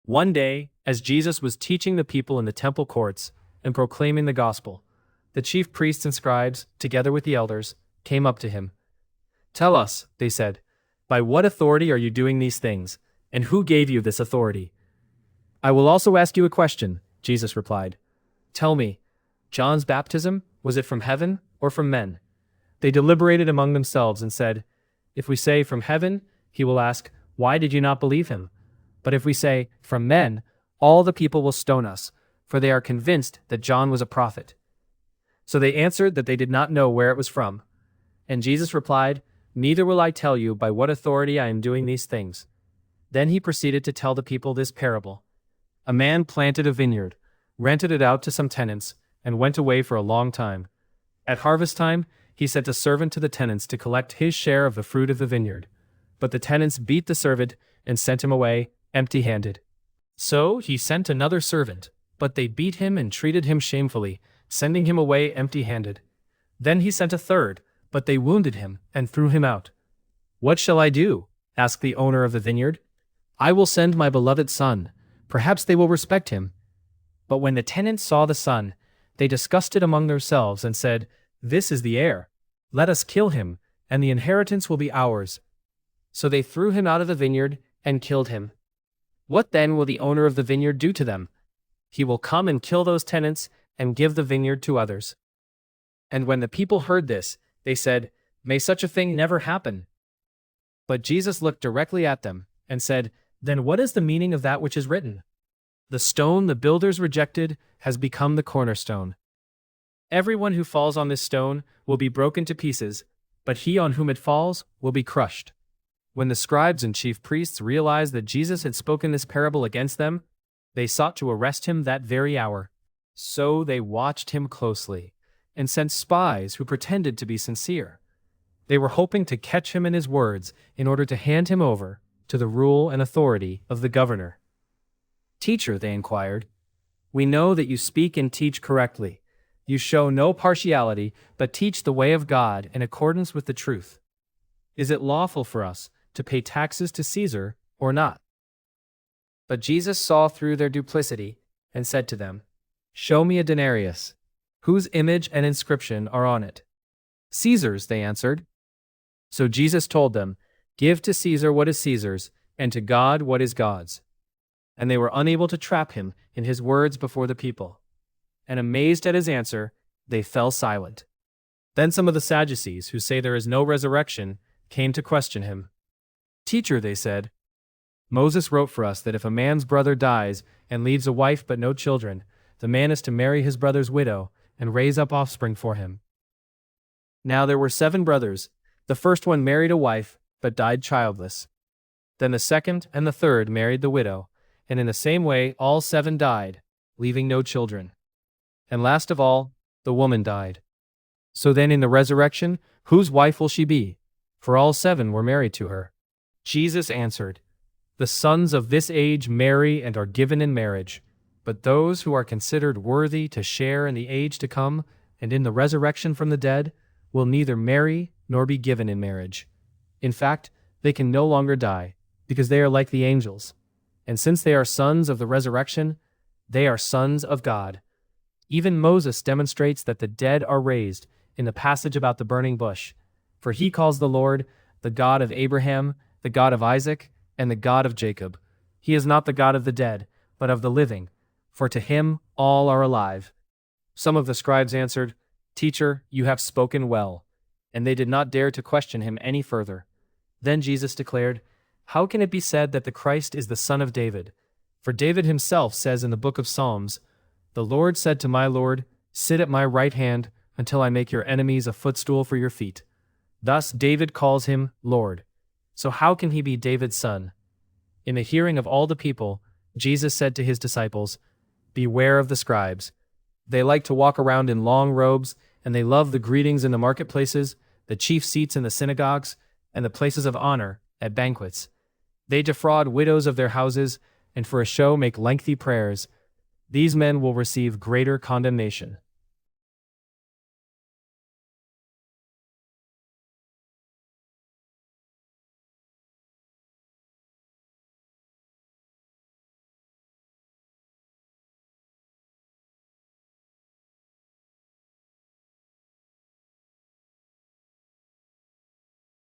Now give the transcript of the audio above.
One day, as Jesus was teaching the people in the temple courts and proclaiming the gospel, the chief priests and scribes, together with the elders, came up to him. "Tell us," they said, "by what authority are you doing these things, and who gave you this authority?" "I will also ask you a question," Jesus replied. "Tell me, John's baptism, was it from heaven or from men?" They deliberated among themselves and said, "If we say from heaven, he will ask, 'Why did you not believe him?' But if we say, 'From men,' all the people will stone us, for they are convinced that John was a prophet." So they answered that they did not know where it was from. And Jesus replied, "Neither will I tell you by what authority I am doing these things." Then he proceeded to tell the people this parable. A man planted a vineyard, rented it out to some tenants, and went away for a long time. At harvest time, he sent a servant to the tenants to collect his share of the fruit of the vineyard. But the tenants beat the servant and sent him away empty-handed. So he sent another servant, but they beat him and treated him shamefully, sending him away empty-handed. Then he sent a third, but they wounded him and threw him out. "What shall I do?" asked the owner of the vineyard. "I will send my beloved son. Perhaps they will respect him." But when the tenants saw the son, they discussed it among themselves and said, "This is the heir. Let us kill him, and the inheritance will be ours." So they threw him out of the vineyard and killed him. What then will the owner of the vineyard do to them? He will come and kill those tenants and give the vineyard to others. And when the people heard this, they said, "May such a thing never happen." But Jesus looked directly at them and said, "Then what is the meaning of that which is written? 'The stone the builders rejected has become the cornerstone. Everyone who falls on this stone will be broken to pieces, but he on whom it falls will be crushed.'" When the scribes and chief priests realized that Jesus had spoken this parable against them, they sought to arrest him that very hour. So they watched him closely and sent spies who pretended to be sincere. They were hoping to catch him in his words in order to hand him over to the rule and authority of the governor. "Teacher," they inquired, "we know that you speak and teach correctly. You show no partiality, but teach the way of God in accordance with the truth. Is it lawful for us to pay taxes to Caesar or not?" But Jesus saw through their duplicity and said to them, "Show me a denarius. Whose image and inscription are on it?" "Caesar's," they answered. So Jesus told them, "Give to Caesar what is Caesar's, and to God what is God's." And they were unable to trap him in his words before the people. And amazed at his answer, they fell silent. Then some of the Sadducees, who say there is no resurrection, came to question him. "Teacher," they said, "Moses wrote for us that if a man's brother dies and leaves a wife but no children, the man is to marry his brother's widow and raise up offspring for him. Now there were 7 brothers. The first one married a wife, but died childless. Then the second and the third married the widow, and in the same way all 7 died, leaving no children. And last of all, the woman died. So then in the resurrection, whose wife will she be? For all 7 were married to her." Jesus answered, "The sons of this age marry and are given in marriage, but those who are considered worthy to share in the age to come and in the resurrection from the dead will neither marry nor be given in marriage. In fact, they can no longer die, because they are like the angels. And since they are sons of the resurrection, they are sons of God. Even Moses demonstrates that the dead are raised in the passage about the burning bush, for he calls the Lord the God of Abraham, the God of Isaac, and the God of Jacob. He is not the God of the dead, but of the living, for to him all are alive." Some of the scribes answered, "Teacher, you have spoken well." And they did not dare to question him any further. Then Jesus declared, "How can it be said that the Christ is the son of David? For David himself says in the book of Psalms, 'The Lord said to my Lord, sit at my right hand until I make your enemies a footstool for your feet.' Thus David calls him Lord. So how can he be David's son?" In the hearing of all the people, Jesus said to his disciples, "Beware of the scribes. They like to walk around in long robes, and they love the greetings in the marketplaces, the chief seats in the synagogues, and the places of honor at banquets. They defraud widows of their houses, and for a show make lengthy prayers. These men will receive greater condemnation.